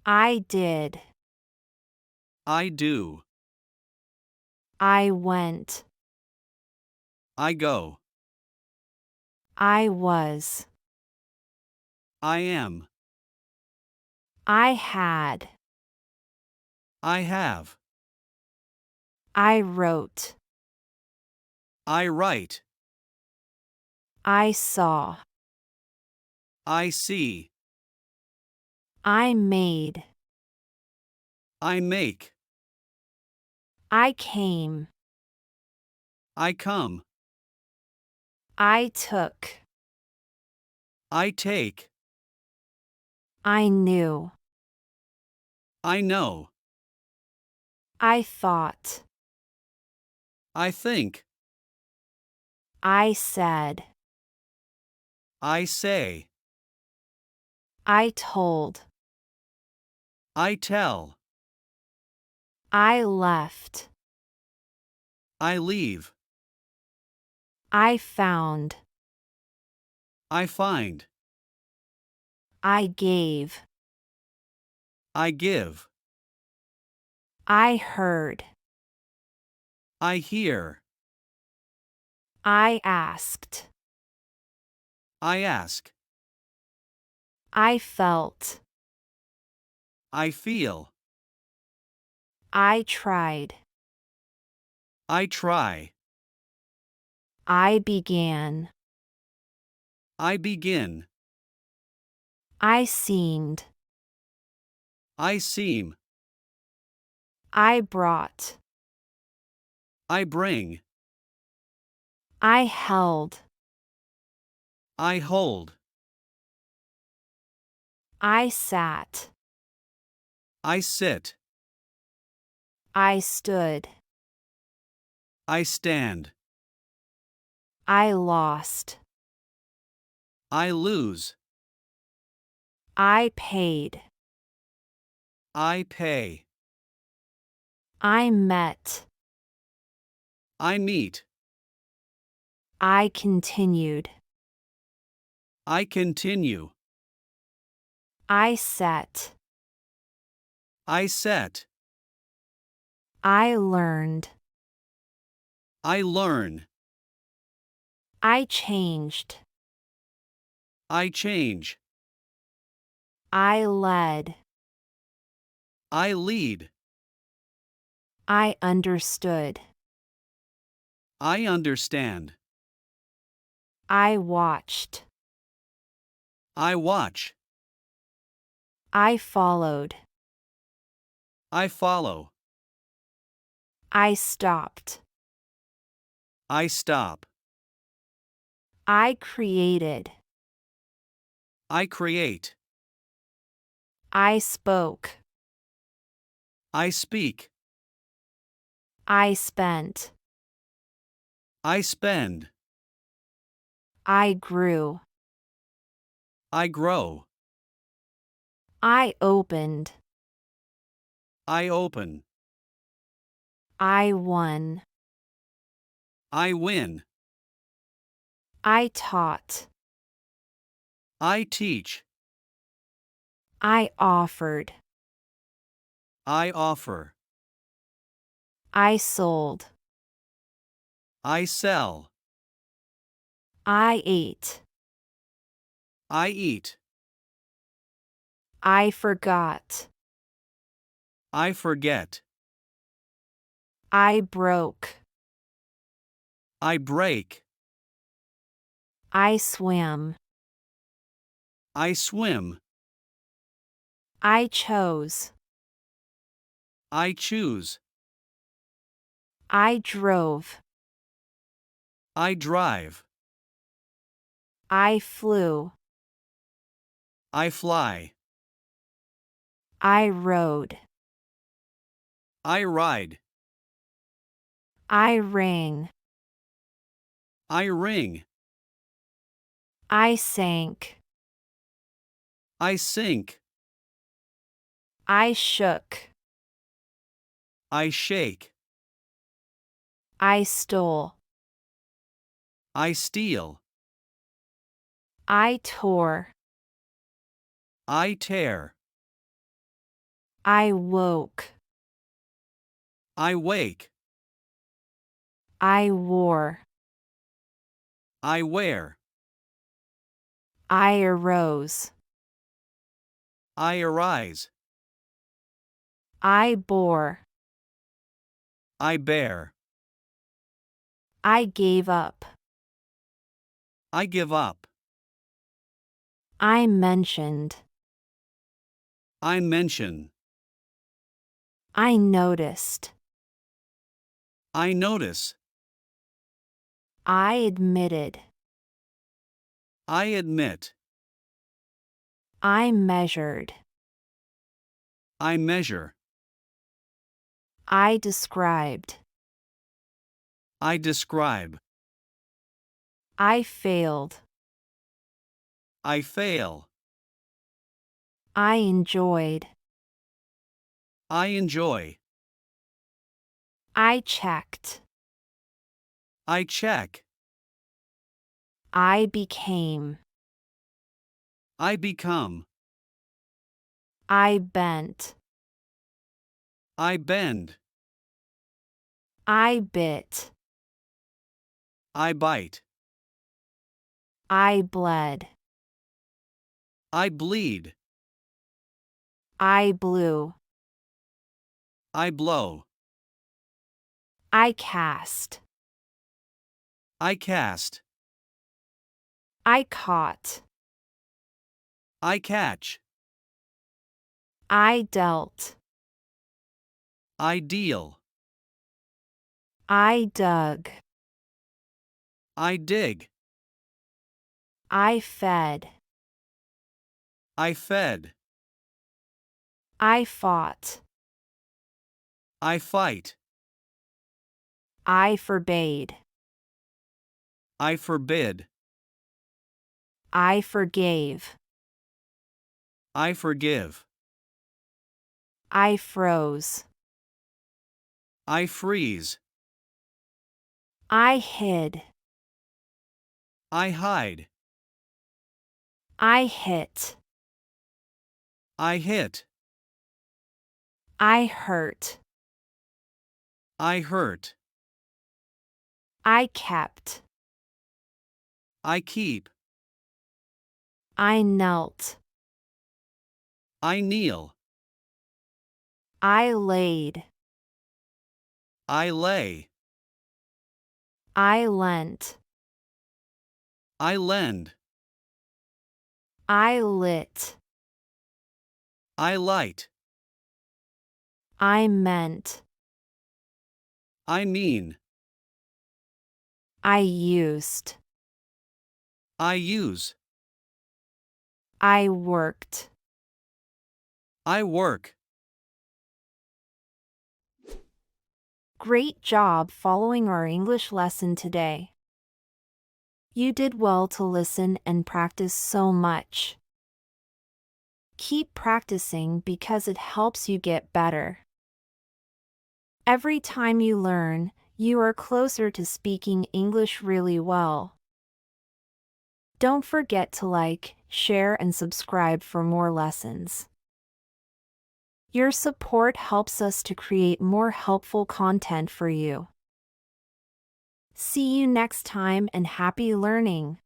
I did. I do. I went. I go. I was. I am. I had. I have. I wrote. I write. I saw. I see. I made. I make. I came. I come. I took. I take. I knew. I know. I thought. I think. I said. I say. I told. I tell. I left. I leave. I found. I find. I gave. I give. I heard. I hear. I asked. I ask. I felt. I feel. I tried. I try. I began. I begin. I seemed. I seem. I brought. I bring. I held. I hold. I sat. I sit. I stood. I stand. I lost. I lose. I paid. I pay. I met. I meet. I continued. I continue. I set. I set. I learned. I learn. I changed. I change. I led. I lead. I understood. I understand. I watched. I watch. I followed. I follow. I stopped. I stop. I created. I create. I spoke. I speak. I spent. I spend. I grew. I grow. I opened. I open. I won. I win. I taught. I teach. I offered. I offer. I sold. I sell. I ate. I eat. I forgot. I forget. I broke. I break. I swam. I swim. I chose. I choose. I drove. I drive. I flew. I fly. I rode. I ride. I rang. I ring. I sank. I sink. I shook. I shake. I stole. I steal. I tore. I tear. I woke. I wake. I wore. I wear. I arose. I arise. I bore. I bear. I gave up. I give up. I mentioned. I mention. I noticed. I notice. I admitted. I admit. I measured. I measure. I described. I describe. I failed. I fail. I enjoyed. I enjoy. I checked. I check. I became. I become. I bent. I bend. I bit. I bite. I bled. I bleed. I blew. I blow. I cast. I cast. I caught. I catch. I dealt. I deal. I dug. I dig. I fed. I fed. I fought. I fight. I forbade. I forbid. I forgave. I forgive. I froze. I freeze. I hid. I hide. I hit. I hit. I hurt. I hurt. I kept. I keep. I knelt. I kneel. I laid. I lay. I lent. I lend. I lit. I light. I meant. I mean. I used. I use. I worked. I work. Great job following our English lesson today. You did well to listen and practice so much. Keep practicing because it helps you get better. Every time you learn, you are closer to speaking English really well. Don't forget to like, share, and subscribe for more lessons. Your support helps us to create more helpful content for you. See you next time and happy learning!